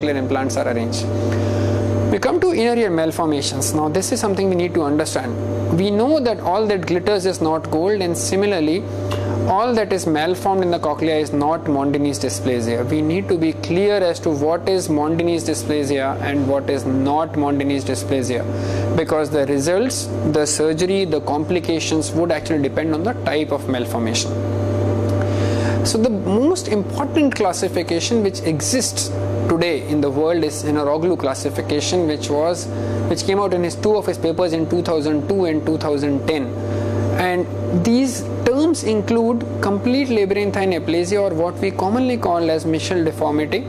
cochlear implants are arranged. We come to inner ear malformations. Now this is something we need to understand. We know that all that glitters is not gold, and similarly all that is malformed in the cochlea is not Mondini's dysplasia. We need to be clear as to what is Mondini's dysplasia and what is not Mondini's dysplasia, because the results, the surgery, the complications would actually depend on the type of malformation. So the most important classification which exists today in the world is Inooglu classification, which came out in two of his papers in 2002 and 2010. And these terms include complete labyrinthine aplasia, or what we commonly call as Michel deformity.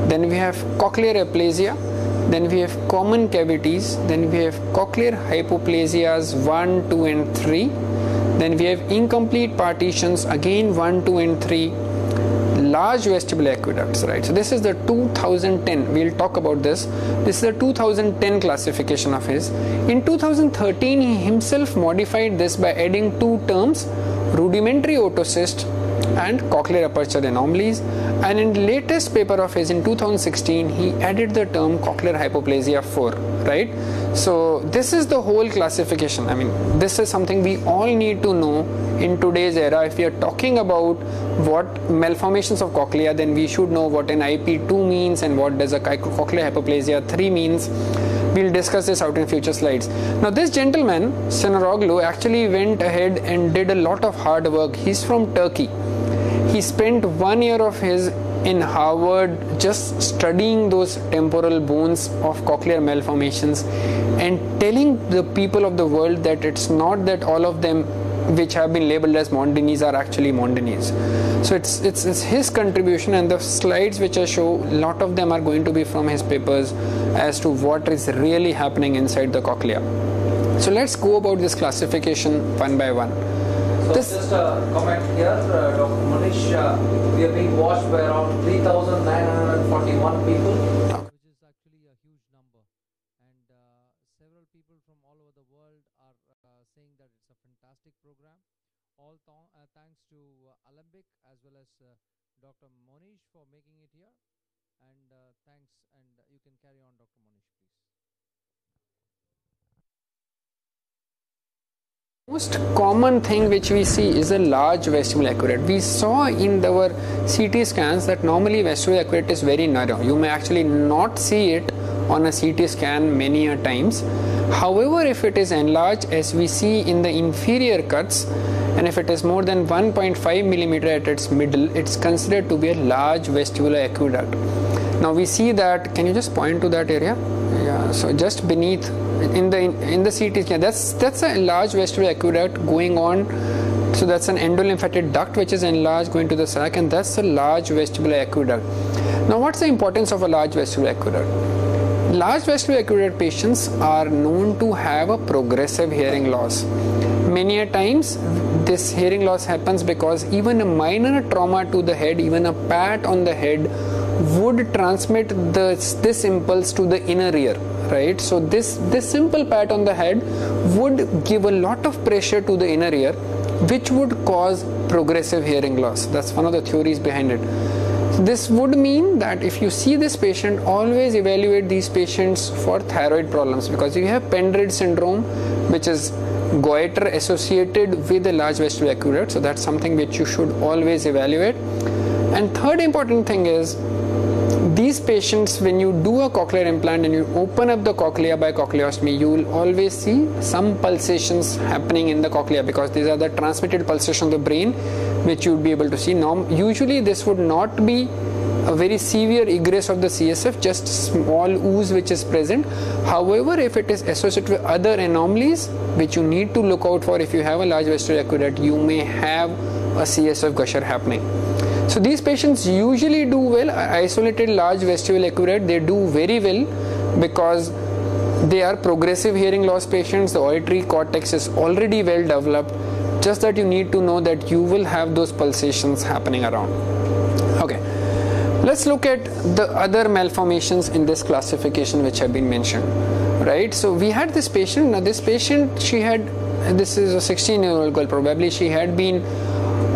Then we have cochlear aplasia. Then we have common cavities. Then we have cochlear hypoplasias 1, 2 and 3. Then we have incomplete partitions, again 1, 2 and 3. Large vestibular aqueducts, right? So this is the 2010, we'll talk about this. This is the 2010 classification of his. In 2013, he himself modified this by adding two terms, rudimentary otocyst and cochlear aperture anomalies. And in the latest paper of his in 2016, he added the term cochlear hypoplasia 4, right? So this is the whole classification. I mean, this is something we all need to know in today's era. If we are talking about what malformations of cochlea, then we should know what an IP2 means and what does a cochlear hypoplasia 3 means. We'll discuss this out in future slides. Now this gentleman, Inooglu, actually went ahead and did a lot of hard work. He's from Turkey. He spent 1 year of his in Harvard just studying those temporal bones of cochlear malformations and telling the people of the world that it's not that all of them which have been labeled as Mondini's are actually Mondini's. So it's his contribution, and the slides which I show, a lot of them are going to be from his papers as to what is really happening inside the cochlea. So let's go about this classification one by one. So just a comment here, Dr. Mohnish, we are being watched by around 3,941 people. Which is actually a huge number, and several people from all over the world are saying that it's a fantastic program. All thanks to Alembic as well as Dr. Mohnish for making it here, and thanks, and you can carry on, Dr. Mohnish, please. Most common thing which we see is a large vestibular aqueduct. We saw in our CT scans that normally vestibular aqueduct is very narrow. You may actually not see it on a CT scan many a times. However, if it is enlarged, as we see in the inferior cuts, and if it is more than 1.5 millimeter at its middle, it's considered to be a large vestibular aqueduct. Now we see that, can you just point to that area? Yeah, so just beneath in the CT scan, that's a large vestibular aqueduct going on. So that's an endolymphatic duct which is enlarged going to the sac, and that's a large vestibular aqueduct. Now what's the importance of a large vestibular aqueduct? Large vestibular aqueduct patients are known to have a progressive hearing loss. Many a times this hearing loss happens because even a minor trauma to the head, even a pat on the head, would transmit this impulse to the inner ear, right? So this simple pat on the head would give a lot of pressure to the inner ear, which would cause progressive hearing loss. That's one of the theories behind it. This would mean that if you see this patient, always evaluate these patients for thyroid problems, because you have Pendred syndrome, which is goiter associated with a large vestibular aqueduct. So that's something which you should always evaluate. And third important thing is, these patients, when you do a cochlear implant and you open up the cochlea by cochleostomy, you will always see some pulsations happening in the cochlea, because these are the transmitted pulsations of the brain which you would be able to see. Now, usually this would not be a very severe egress of the CSF, just small ooze which is present. However, if it is associated with other anomalies which you need to look out for, if you have a large vestibular aqueduct, you may have a CSF gusher happening. So these patients usually do well. Isolated large vestibular aqueduct, they do very well because they are progressive hearing loss patients. The auditory cortex is already well developed. Just that you need to know that you will have those pulsations happening around. Okay, let's look at the other malformations in this classification which have been mentioned, right? So we had this patient. Now this patient, this is a 16-year-old girl probably. She had been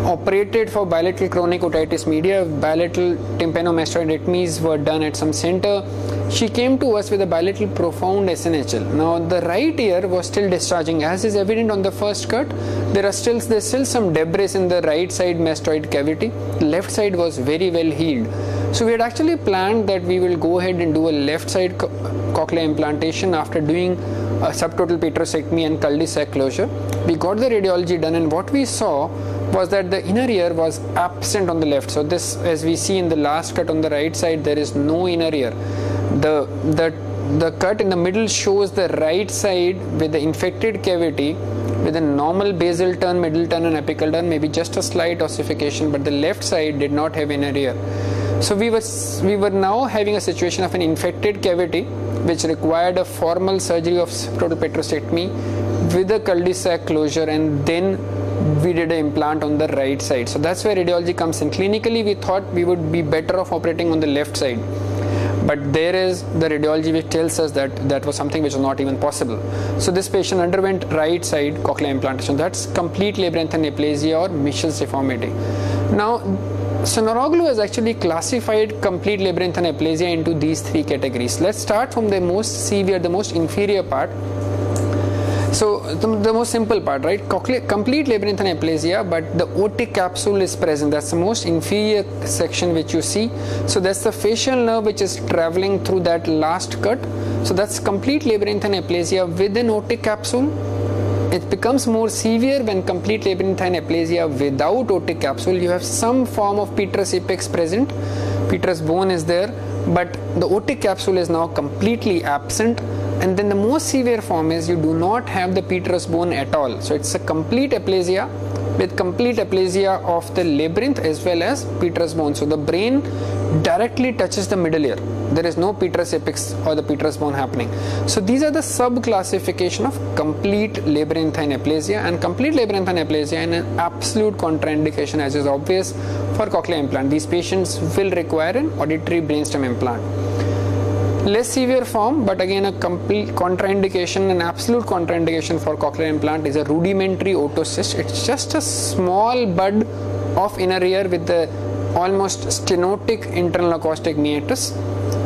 operated for bilateral chronic otitis media. Bilateral tympanomastoidectomies were done at some center. She came to us with a bilateral profound SNHL. Now the right ear was still discharging, as is evident on the first cut. There's still some debris in the right side mastoid cavity. Left side was very well healed. So we had actually planned that we will go ahead and do a left side cochlear implantation after doing a subtotal petrosectomy and cul-de-sac closure. We got the radiology done, and what we saw was that the inner ear was absent on the left. So this, as we see in the last cut on the right side, there is no inner ear. The cut in the middle shows the right side with the infected cavity with a normal basal turn, middle turn and apical turn, maybe just a slight ossification, but the left side did not have inner ear. So we were now having a situation of an infected cavity which required a formal surgery of total petrosectomy with a cul-de-sac closure, and then we did an implant on the right side. So that's where radiology comes in. Clinically, we thought we would be better off operating on the left side, but there is the radiology which tells us that that was something which was not even possible. So this patient underwent right side cochlear implantation. That's complete labyrinthine aplasia or Michel's deformity. Now, Sonoroglu has actually classified complete labyrinthine aplasia into these three categories. Let's start from the most severe, the most inferior part. So the most simple part, right? Complete labyrinthine aplasia, but the otic capsule is present. That's the most inferior section which you see. So that's the facial nerve which is traveling through that last cut. So that's complete labyrinthine aplasia with an otic capsule. It becomes more severe when complete labyrinthine aplasia without otic capsule. You have some form of petrous apex present. Petrous bone is there, but the otic capsule is now completely absent. And then the most severe form is you do not have the petrous bone at all. So it's a complete aplasia with complete aplasia of the labyrinth as well as petrous bone. So the brain directly touches the middle ear. There is no petrous apex or the petrous bone happening. So these are the sub-classification of complete labyrinthine aplasia, and complete labyrinthine aplasia in an absolute contraindication, as is obvious, for cochlear implant. These patients will require an auditory brainstem implant. Less severe form, but again a complete contraindication, an absolute contraindication for cochlear implant is a rudimentary otocyst. It's just a small bud of inner ear with the almost stenotic internal acoustic meatus.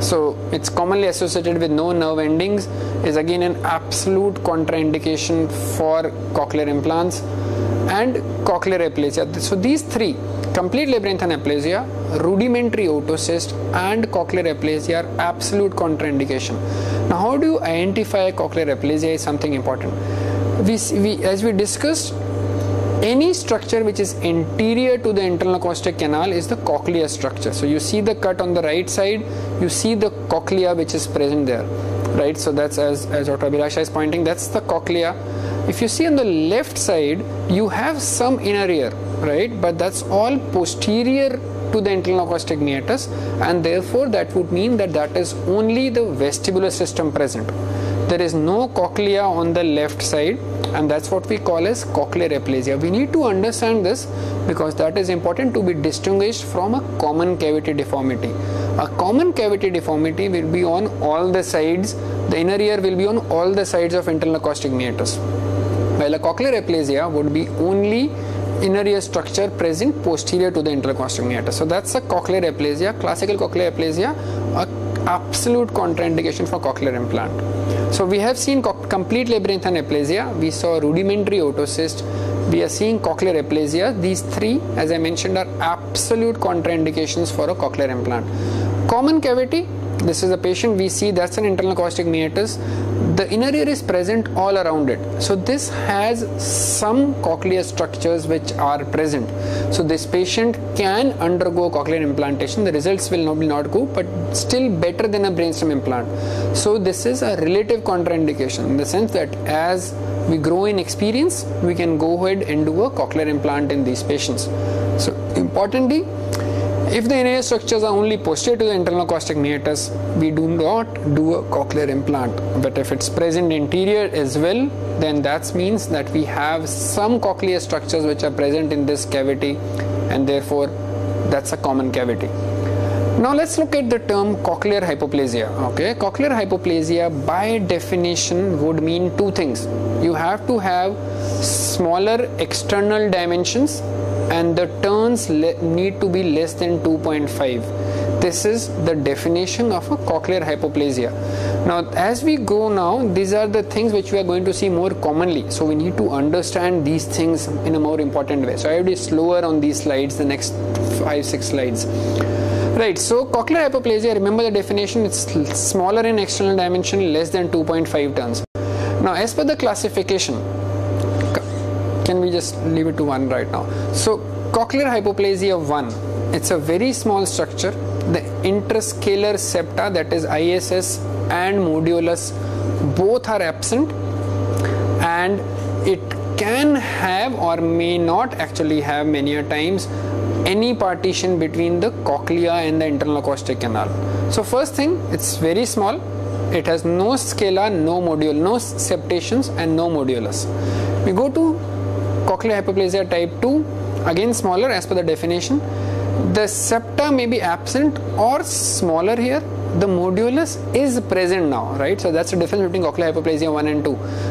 So it's commonly associated with no nerve endings, is again an absolute contraindication for cochlear implants, and cochlear aplasia. So these three, complete labyrinthine aplasia, rudimentary otocyst and cochlear aplasia, are absolute contraindication. Now how do you identify cochlear aplasia is something important. As we discussed, any structure which is anterior to the internal acoustic canal is the cochlear structure. So you see the cut on the right side, you see the cochlea which is present there, right? So that's, as Dr. Abhilasha is pointing, that's the cochlea. If you see on the left side, you have some inner ear, right? But that's all posterior to the internal acoustic meatus, and therefore that would mean that that is only the vestibular system present. There is no cochlea on the left side, and that's what we call as cochlear aplasia. We need to understand this because that is important to be distinguished from a common cavity deformity. A common cavity deformity will be on all the sides. The inner ear will be on all the sides of internal acoustic meatus, while a cochlear aplasia would be only inner ear structure present posterior to the internal acoustic meatus. So that's a cochlear aplasia, classical cochlear aplasia, a absolute contraindication for cochlear implant. So we have seen complete labyrinthine aplasia, we saw rudimentary otocyst, we are seeing cochlear aplasia. These three, as I mentioned, are absolute contraindications for a cochlear implant. Common cavity, this is a patient we see, that's an internal acoustic meatus. The inner ear is present all around it. So this has some cochlear structures which are present. So this patient can undergo cochlear implantation. The results will not go, but still better than a brainstem implant. So this is a relative contraindication in the sense that as we grow in experience, we can go ahead and do a cochlear implant in these patients. So importantly, if the inner ear structures are only posterior to the internal acoustic meatus, we do not do a cochlear implant. But if it's present anterior as well, then that means that we have some cochlear structures which are present in this cavity, and therefore that's a common cavity. Now let's look at the term cochlear hypoplasia. Okay, cochlear hypoplasia by definition would mean two things. You have to have smaller external dimensions and the turns need to be less than 2.5. This is the definition of a cochlear hypoplasia. Now as we go now, these are the things which we are going to see more commonly, so we need to understand these things in a more important way. So I will be slower on these slides, the next 5-6 slides. Right, so cochlear hypoplasia, remember the definition, it's smaller in external dimension, less than 2.5 turns. Now as per the classification, can we just leave it to 1 right now? So cochlear hypoplasia 1, it's a very small structure. The interscalar septa, that is ISS and modulus, both are absent, and it can have or may not actually have many a times any partition between the cochlea and the internal acoustic canal. So first thing, it's very small, it has no scala, no module, no septations and no modulus. We go to cochlear hypoplasia type 2, again smaller as per the definition. The septa may be absent or smaller here, the modulus is present now, right? So that's the difference between cochlear hypoplasia 1 and 2.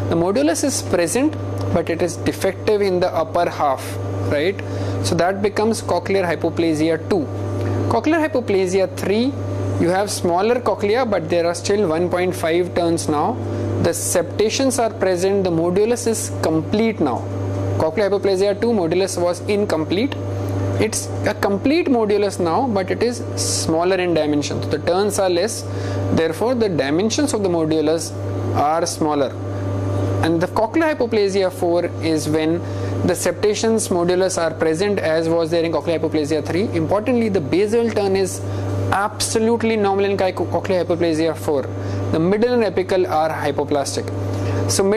The modulus is present, but it is defective in the upper half, right? So that becomes cochlear hypoplasia 2. Cochlear hypoplasia 3, you have smaller cochlea, but there are still 1.5 turns now. The septations are present, the modulus is complete now. Cochlear hypoplasia 2, modulus was incomplete. It's a complete modulus now, but it is smaller in dimension. So the turns are less, therefore the dimensions of the modulus are smaller. And the cochlear hypoplasia 4 is when the septations modulus are present, as was there in cochlear hypoplasia 3. Importantly, the basal turn is absolutely normal in cochlear hypoplasia 4. The middle and apical are hypoplastic. So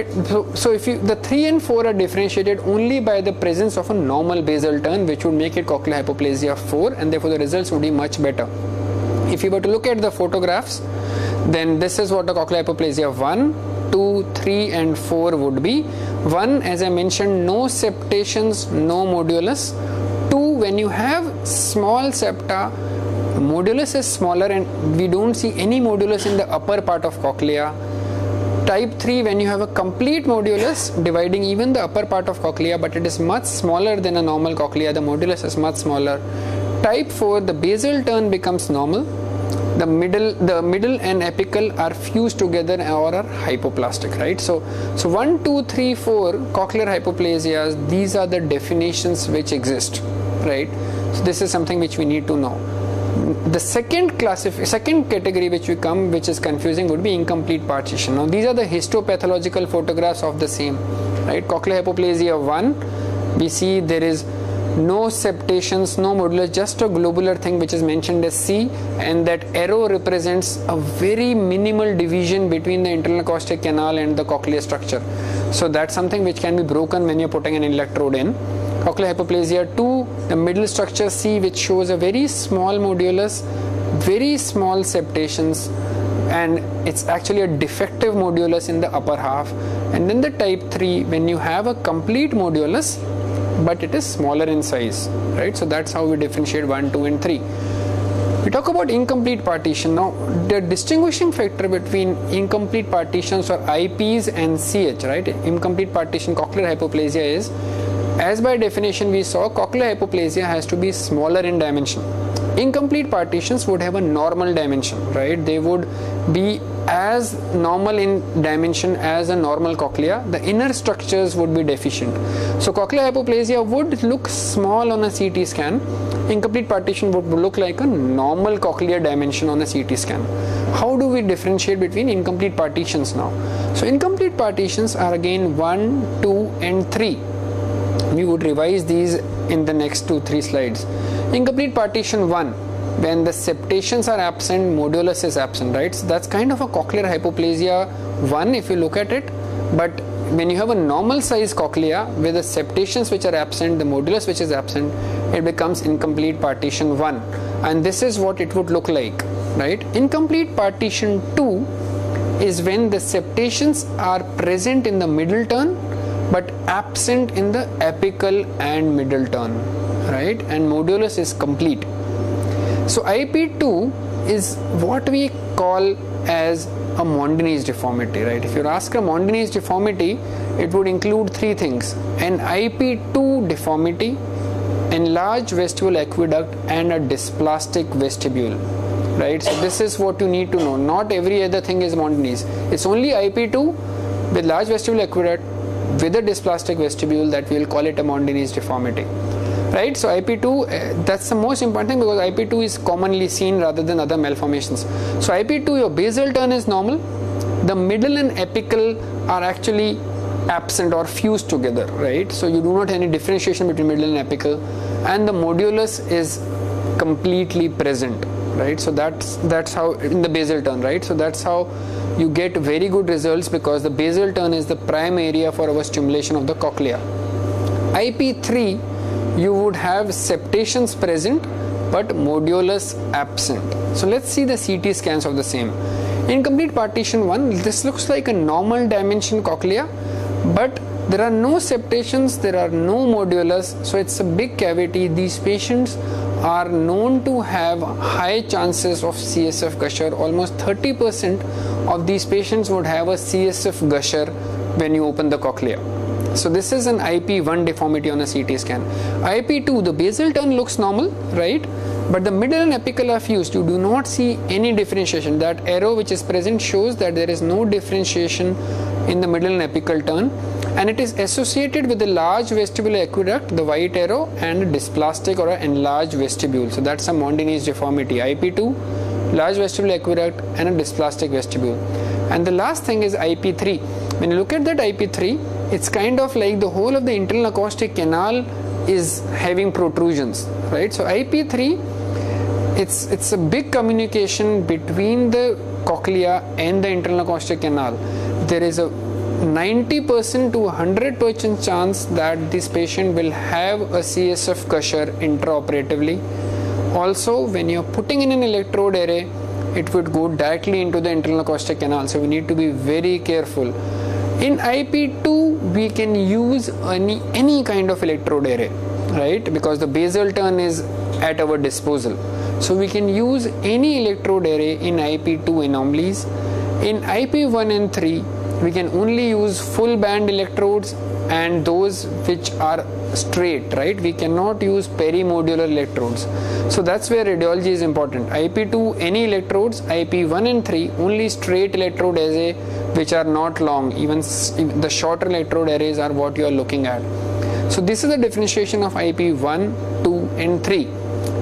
if the 3 and 4 are differentiated only by the presence of a normal basal turn, which would make it cochlear hypoplasia 4, and therefore the results would be much better. If you were to look at the photographs, then this is what the cochlear hypoplasia 1, 2, 3 and 4 would be. 1, as I mentioned, no septations, no modulus. 2, when you have small septa, modulus is smaller and we don't see any modulus in the upper part of cochlea. Type 3, when you have a complete modulus dividing even the upper part of cochlea, but it is much smaller than a normal cochlea, the modulus is much smaller. Type 4, the basal turn becomes normal. The middle and apical are fused together or are hypoplastic, right? So 1, 2, 3, 4 cochlear hypoplasias, these are the definitions which exist, right? So this is something which we need to know. The second category which is confusing would be incomplete partition. Now these are the histopathological photographs of the same, right? Cochlear hypoplasia 1, we see there is no septations, no modulus, just a globular thing which is mentioned as C, and that arrow represents a very minimal division between the internal acoustic canal and the cochlear structure. So that's something which can be broken when you're putting an electrode in. Cochlear hypoplasia 2, the middle structure C, which shows a very small modulus, very small septations, and it's actually a defective modulus in the upper half. And then the type 3, when you have a complete modulus, but it is smaller in size, right? So that's how we differentiate 1, 2 and 3. We talk about incomplete partition. Now the distinguishing factor between incomplete partitions or IPs and CH, right? Incomplete partition cochlear hypoplasia is, as by definition we saw, cochlear hypoplasia has to be smaller in dimension. Incomplete partitions would have a normal dimension, right? They would be as normal in dimension as a normal cochlea. The inner structures would be deficient. So cochlear hypoplasia would look small on a CT scan. Incomplete partition would look like a normal cochlear dimension on a CT scan. How do we differentiate between incomplete partitions now? So incomplete partitions are again 1, 2 and 3. We would revise these in the next 2-3 slides. Incomplete partition 1, when the septations are absent, modulus is absent, right? So that's kind of a cochlear hypoplasia 1 if you look at it. But when you have a normal size cochlea with the septations which are absent, the modulus which is absent, it becomes incomplete partition 1. And this is what it would look like, right? Incomplete partition 2 is when the septations are present in the middle turn but absent in the apical and middle turn, right? And modulus is complete. So IP2 is what we call as a Mondini's deformity, right? If you ask a Mondini's deformity, it would include 3 things: an IP2 deformity, enlarged vestibular aqueduct and a dysplastic vestibule. Right, so this is what you need to know. Not every other thing is Mondini's. It's only IP2 with large vestibular aqueduct with a dysplastic vestibule that we will call it a Mondini's deformity. Right, so IP2, that's the most important thing, because IP2 is commonly seen rather than other malformations. So IP2, your basal turn is normal. The middle and apical are actually absent or fused together. Right, so you do not have any differentiation between middle and apical, and the modulus is completely present. Right, so that's how in the basal turn. Right, so that's how you get very good results, because the basal turn is the prime area for our stimulation of the cochlea. IP3, you would have septations present but modulus absent. So let's see the CT scans of the same. Incomplete partition 1, this looks like a normal dimension cochlea, but there are no septations, there are no modulus, so it's a big cavity. These patients are known to have high chances of CSF gusher. Almost 30% of these patients would have a CSF gusher when you open the cochlea. So this is an IP1 deformity on a CT scan. IP2, the basal turn looks normal, right? But the middle and apical are fused. You do not see any differentiation. That arrow which is present shows that there is no differentiation in the middle and apical turn, and it is associated with the large vestibular aqueduct, the white arrow, and a dysplastic or an enlarged vestibule. So that's a Mondini's deformity. IP2, large vestibular aqueduct, and a dysplastic vestibule. And the last thing is IP3. When you look at that IP3, it's kind of like the whole of the internal acoustic canal is having protrusions, right? So IP3, it's a big communication between the cochlea and the internal acoustic canal. There is a 90% to 100% chance that this patient will have a CSF gusher intraoperatively. Also, when you're putting in an electrode array, it would go directly into the internal acoustic canal, so we need to be very careful. In IP2, we can use any kind of electrode array, right? Because the basal turn is at our disposal. So we can use any electrode array in IP2 anomalies. In IP1 and 3, we can only use full band electrodes and those which are straight, right? We cannot use perimodular electrodes. So that's where radiology is important. IP2, any electrodes. IP1 and 3, only straight electrode array which are not long. Even the shorter electrode arrays are what you are looking at. So this is the differentiation of IP1, 2 and 3.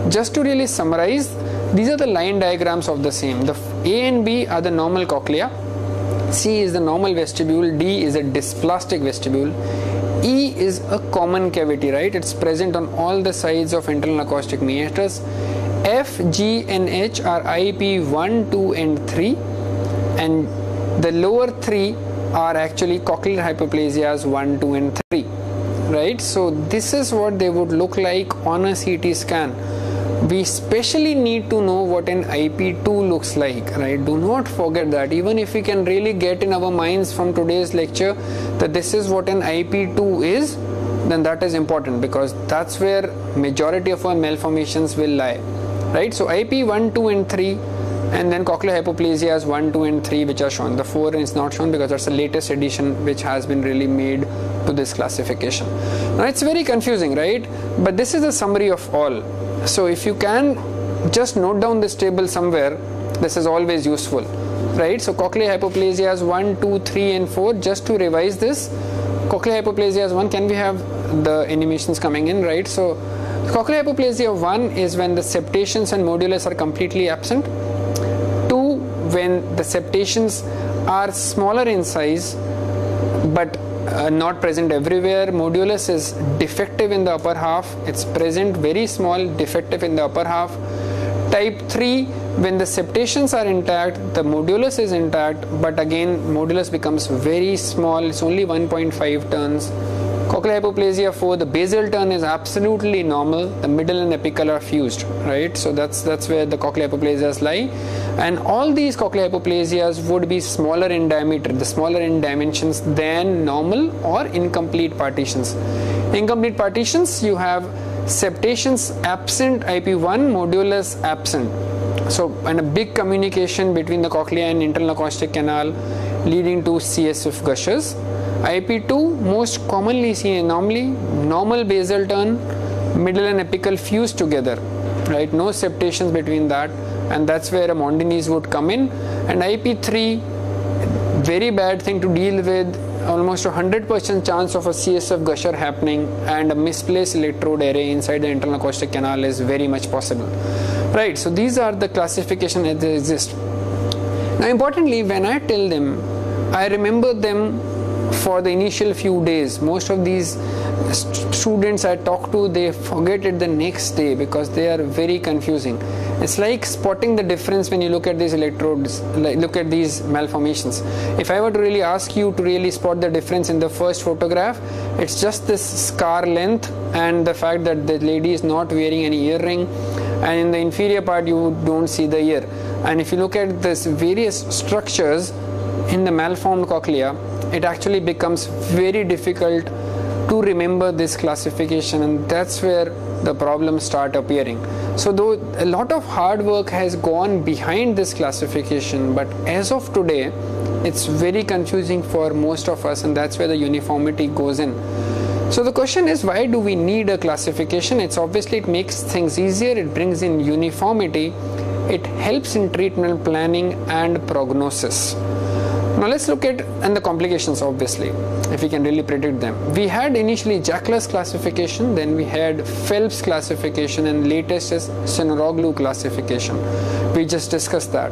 Just to really summarize, these are the line diagrams of the same. The A and B are the normal cochlea. C is the normal vestibule. D is a dysplastic vestibule. E is a common cavity, right? It's present on all the sides of internal acoustic meatus. F, G and H are IP1, 2 and 3, and the lower 3 are actually cochlear hypoplasias 1, 2 and 3, right? So this is what they would look like on a CT scan. We especially need to know what an IP2 looks like, right? Do not forget that. Even if we can really get in our minds from today's lecture that this is what an IP2 is, then that is important, because that's where majority of our malformations will lie, right? So IP1, 2 and 3, and then cochlear hypoplasias 1, 2 and 3 which are shown. The 4 is not shown because that's the latest edition which has been really made to this classification. Now it's very confusing, right? But this is a summary of all. So if you can just note down this table somewhere, this is always useful, right? So cochlear hypoplasias 1, 2, 3 and 4, just to revise this. Cochlear hypoplasias 1, can we have the animations coming in, right? So cochlear hypoplasia 1 is when the septations and modulus are completely absent. 2, when the septations are smaller in size but not present everywhere. Modulus is defective in the upper half. It's present very small, defective in the upper half. Type 3, when the septations are intact, the modulus is intact, but again modulus becomes very small. It's only 1.5 turns. Cochlear hypoplasia 4, the basal turn is absolutely normal. The middle and apical are fused, right? So that's where the cochlear hypoplasias lie. And all these cochlear hypoplasias would be smaller in diameter, the smaller in dimensions than normal or incomplete partitions. Incomplete partitions, you have septations absent, IP1, modulus absent. So, and a big communication between the cochlea and internal acoustic canal leading to CSF gushers. IP2, most commonly seen anomaly, normal basal turn, middle and apical fused together, right? No septations between that, and that's where a Mondini's would come in. And IP3, very bad thing to deal with. Almost 100% chance of a CSF gusher happening, and a misplaced electrode array inside the internal acoustic canal is very much possible, right? So these are the classification as they exist. Now importantly, when I tell them, I remember them for the initial few days. Most of these students I talk to, they forget it the next day because they are very confusing. It's like spotting the difference when you look at these electrodes, like look at these malformations. If I were to really ask you to really spot the difference in the first photograph, it's just this scar length and the fact that the lady is not wearing any earring, and in the inferior part you don't see the ear. And if you look at this various structures in the malformed cochlea, it actually becomes very difficult to remember this classification, and that's where the problems start appearing. So though a lot of hard work has gone behind this classification, but as of today it's very confusing for most of us, and that's where the uniformity goes in. So the question is, why do we need a classification? It's obviously, it makes things easier, it brings in uniformity, it helps in treatment planning and prognosis. Now let's look at the complications, obviously, if we can really predict them. We had initially Jacklers classification, then we had Phelps classification, and latest is Sonoroglu classification. We just discussed that.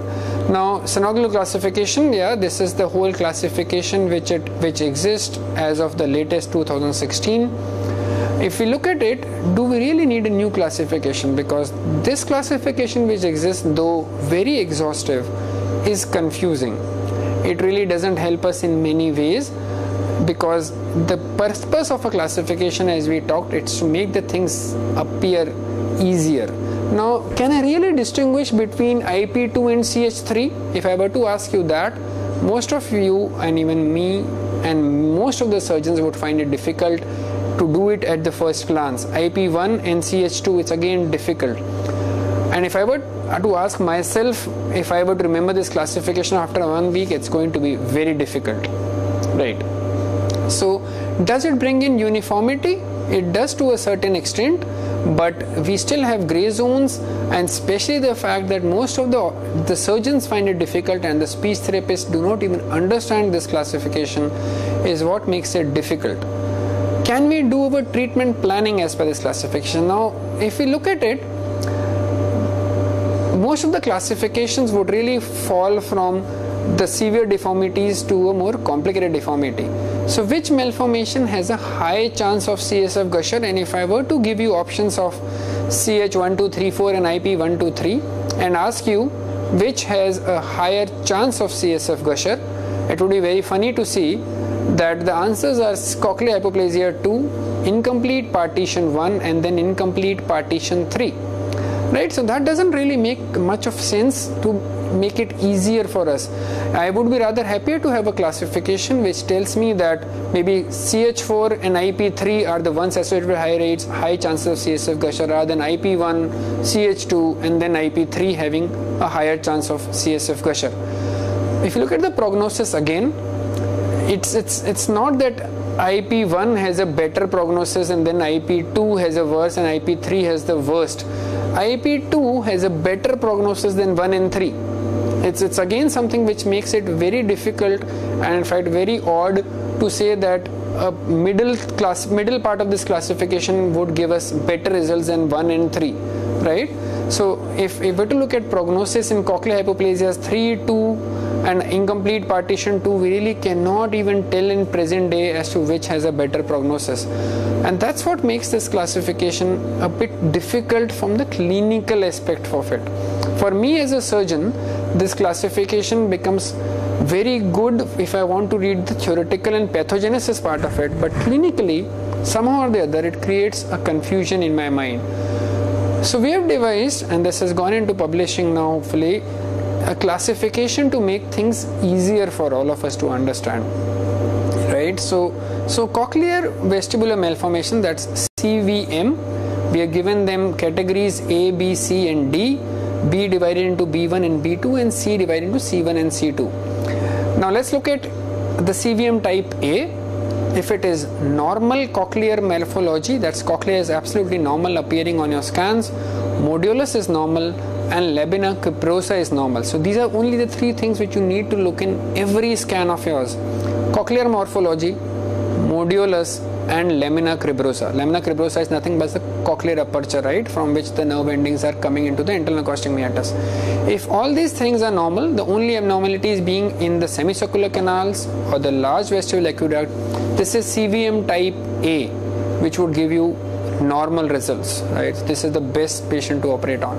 Now Sonoroglu classification, yeah, this is the whole classification which exists as of the latest 2016. If we look at it, do we really need a new classification? Because this classification which exists, though very exhaustive, is confusing. It really doesn't help us in many ways, because the purpose of a classification, as we talked, it's to make the things appear easier. Now, can I really distinguish between IP2 and CH3? If I were to ask you that, most of you and even me and most of the surgeons would find it difficult to do it at the first glance. IP1 and CH2, it's again difficult. And if I were to ask myself, if I were to remember this classification after 1 week, it's going to be very difficult, right? So does it bring in uniformity? It does to a certain extent, but we still have gray zones, and especially the fact that most of the surgeons find it difficult and the speech therapists do not even understand this classification is what makes it difficult. Can we do our treatment planning as per this classification? Now, if we look at it, most of the classifications would really fall from the severe deformities to a more complicated deformity. So which malformation has a high chance of CSF gusher? And if I were to give you options of CH1, 2, 3, 4 and IP1, 2, 3 and ask you which has a higher chance of CSF gusher, it would be very funny to see that the answers are cochlear hypoplasia 2, incomplete partition 1 and then incomplete partition 3. Right, so that doesn't really make much of sense to make it easier for us. I would be rather happier to have a classification which tells me that maybe CH4 and IP3 are the ones associated with high rates, high chances of CSF gusher, rather than IP1, CH2 and then IP3 having a higher chance of CSF gusher. If you look at the prognosis again, it's not that IP1 has a better prognosis and then IP2 has a worse and IP3 has the worst. IP2 has a better prognosis than 1 and 3. It's again something which makes it very difficult and in fact very odd to say that a middle part of this classification would give us better results than 1 and 3, right? So if we were to look at prognosis in cochlear hypoplasias 3, 2 and incomplete partition 2, we really cannot even tell in present day as to which has a better prognosis. And that's what makes this classification a bit difficult from the clinical aspect of it. For me as a surgeon, this classification becomes very good if I want to read the theoretical and pathogenesis part of it, but clinically, somehow or the other, it creates a confusion in my mind. So we have devised, and this has gone into publishing now hopefully, a classification to make things easier for all of us to understand, right? So cochlear vestibular malformation, that's CVM, we are given them categories A, B, C and D, B divided into B1 and B2 and C divided into C1 and C2. Now let's look at the CVM type A. If it is normal cochlear morphology, that's cochlea is absolutely normal appearing on your scans, modulus is normal, and lamina cribrosa is normal. So these are only the three things which you need to look in every scan of yours: cochlear morphology, modulus, and lamina cribrosa. Lamina cribrosa is nothing but the cochlear aperture, right, from which the nerve endings are coming into the internal acoustic meatus. If all these things are normal, the only abnormalities being in the semicircular canals or the large vestibular aqueduct, this is CVM type A, which would give you normal results, right? This is the best patient to operate on.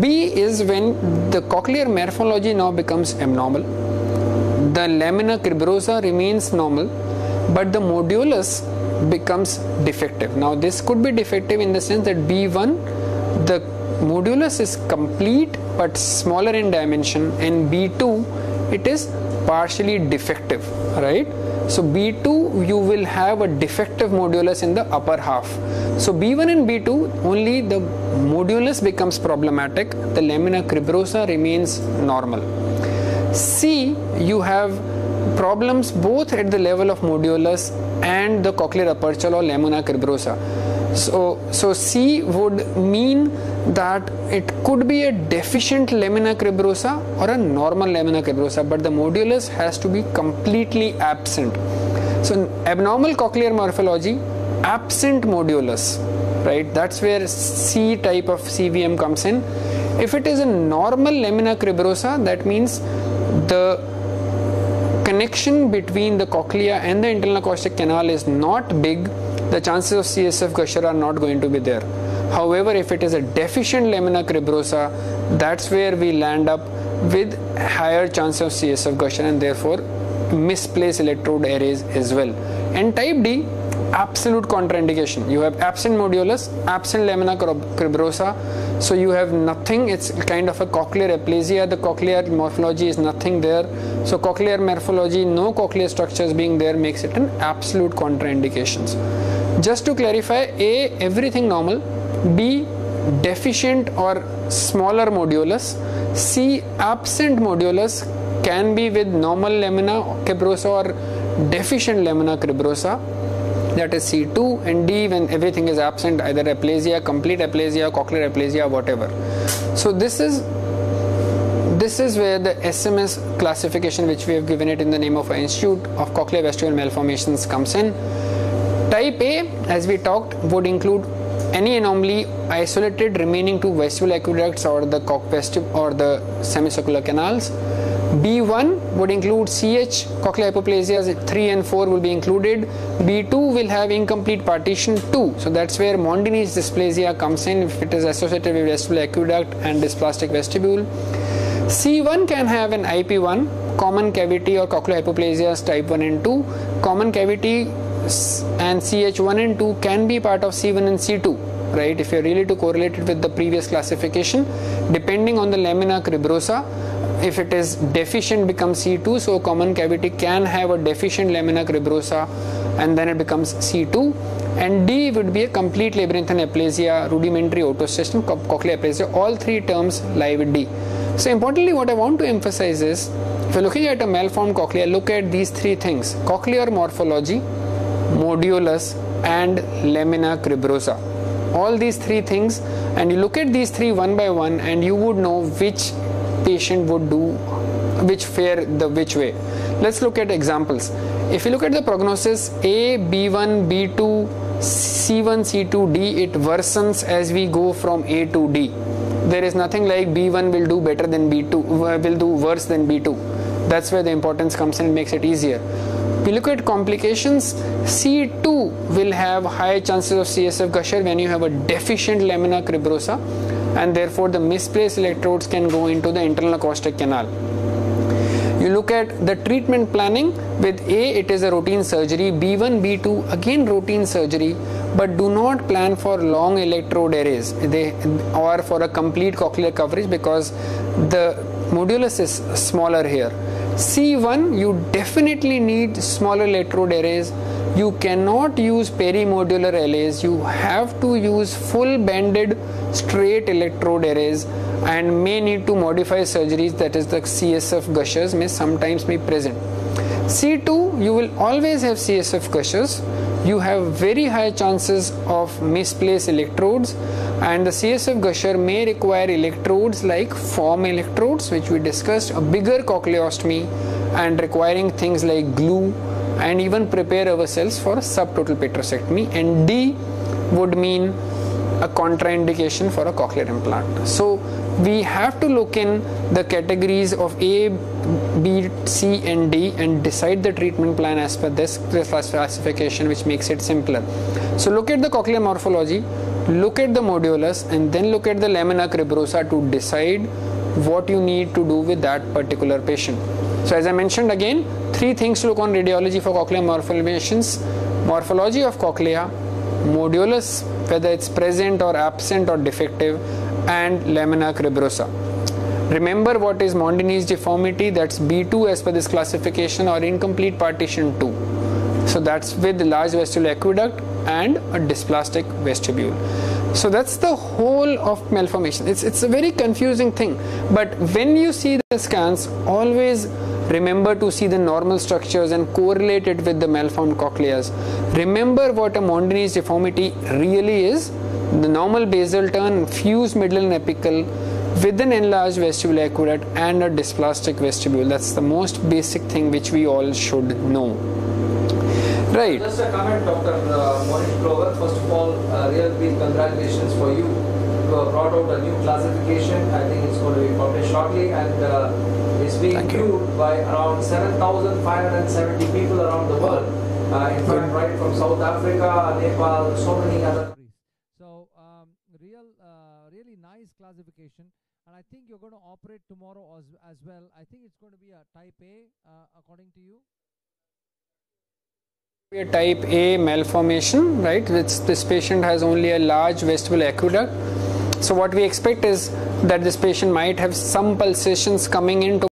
B is when the cochlear morphology now becomes abnormal. The lamina cribrosa remains normal, but the modulus becomes defective. Now this could be defective in the sense that B1, the modulus is complete but smaller in dimension, and B2, it is partially defective, right? So B2, you will have a defective modulus in the upper half. So B1 and B2, only the modulus becomes problematic, the lamina cribrosa remains normal. C, you have problems both at the level of modulus and the cochlear aperture or lamina cribrosa. So C would mean that it could be a deficient lamina cribrosa or a normal lamina cribrosa, but the modulus has to be completely absent. So abnormal cochlear morphology, absent modulus, right? That's where C type of CVM comes in. If it is a normal lamina cribrosa, that means the connection between the cochlea and the internal acoustic canal is not big, the chances of CSF gusher are not going to be there. However, if it is a deficient lamina cribrosa, that's where we land up with higher chance of CSF gusher and therefore misplaced electrode arrays as well. And type D, absolute contraindication. You have absent modulus, absent lamina cribrosa, so you have nothing. It's kind of a cochlear aplasia. The cochlear morphology is nothing there. So cochlear morphology, no cochlear structures being there, makes it an absolute contraindications. Just to clarify, A, everything normal, B, deficient or smaller modulus, C, absent modulus, can be with normal lamina cribrosa or deficient lamina cribrosa, that is C2, and D when everything is absent, either aplasia, complete aplasia, cochlear aplasia, whatever. So this is where the SMS classification, which we have given it in the name of an Institute of Cochleovestibular Malformations, comes in. Type A, as we talked, would include any anomaly isolated remaining to vestibular aqueducts or the semicircular canals. B1 would include CH, cochlear hypoplasias 3 and 4 will be included. B2 will have incomplete partition 2. So that's where Mondini's dysplasia comes in if it is associated with vestibular aqueduct and dysplastic vestibule. C1 can have an IP1, common cavity or cochlear hypoplasias type 1 and 2. Common cavity and CH1 and 2 can be part of C1 and C2, right? If you're really to correlate it with the previous classification, depending on the lamina cribrosa, if it is deficient becomes C2, so common cavity can have a deficient lamina cribrosa and then it becomes C2, and D would be a complete labyrinthine aplasia, rudimentary otostation, cochlear aplasia. All three terms lie with D. So importantly, what I want to emphasize is, if you're looking at a malformed cochlea, look at these three things: cochlear morphology, modulus, and lamina cribrosa. All these three things, and you look at these three one by one and you would know which patient would do which fare the which way. Let's look at examples. If you look at the prognosis, A, B1, B2, C1, C2, D, it worsens as we go from A to D. There is nothing like B1 will do better than B2, will do worse than B2. That's where the importance comes in and makes it easier. We look at complications, C2 will have high chances of CSF gusher when you have a deficient lamina cribrosa, and therefore the misplaced electrodes can go into the internal acoustic canal. You look at the treatment planning. With A, it is a routine surgery. B1, B2, again routine surgery, but do not plan for long electrode arrays or for a complete cochlear coverage because the modulus is smaller here. C1, you definitely need smaller electrode arrays. You cannot use perimodular arrays. You have to use full banded straight electrode arrays and may need to modify surgeries, that is the CSF gushers may sometimes be present. C2, you will always have CSF gushers. You have very high chances of misplaced electrodes, and the CSF gusher may require electrodes like foam electrodes, which we discussed, a bigger cochleostomy, and requiring things like glue, and even prepare ourselves for subtotal petrosectomy. And D would mean a contraindication for a cochlear implant. So we have to look in the categories of A, B, C and D and decide the treatment plan as per this classification, which makes it simpler. So look at the cochlear morphology, look at the modulus, and then look at the lamina cribrosa to decide what you need to do with that particular patient. So as I mentioned again, 3 things to look on radiology for cochlear malformations: morphology of cochlea, modulus, whether it's present or absent or defective, and lamina cribrosa. Remember what is Mondini's deformity, that's B2 as per this classification, or incomplete partition 2. So that's with large vestibular aqueduct and a dysplastic vestibule. So that's the whole of malformation. It's a very confusing thing, but when you see the scans, always remember to see the normal structures and correlate it with the malformed cochleas. Remember what a Mondini's deformity really is: the normal basal turn, fused middle and apical with an enlarged vestibular aqueduct and a dysplastic vestibule. That's the most basic thing which we all should know. Right. Just a comment, Dr. Mohnish Clover. First of all, real big congratulations for you. You have brought out a new classification. I think it's going to be published shortly, and it's being viewed by around 7,570 people around the world. In fact, right from South Africa, Nepal, so many other. So, really nice classification, and I think you're going to operate tomorrow as well. I think it's going to be a type A, according to you. A type A malformation, right? This patient has only a large vestibular aqueduct. So what we expect is that this patient might have some pulsations coming into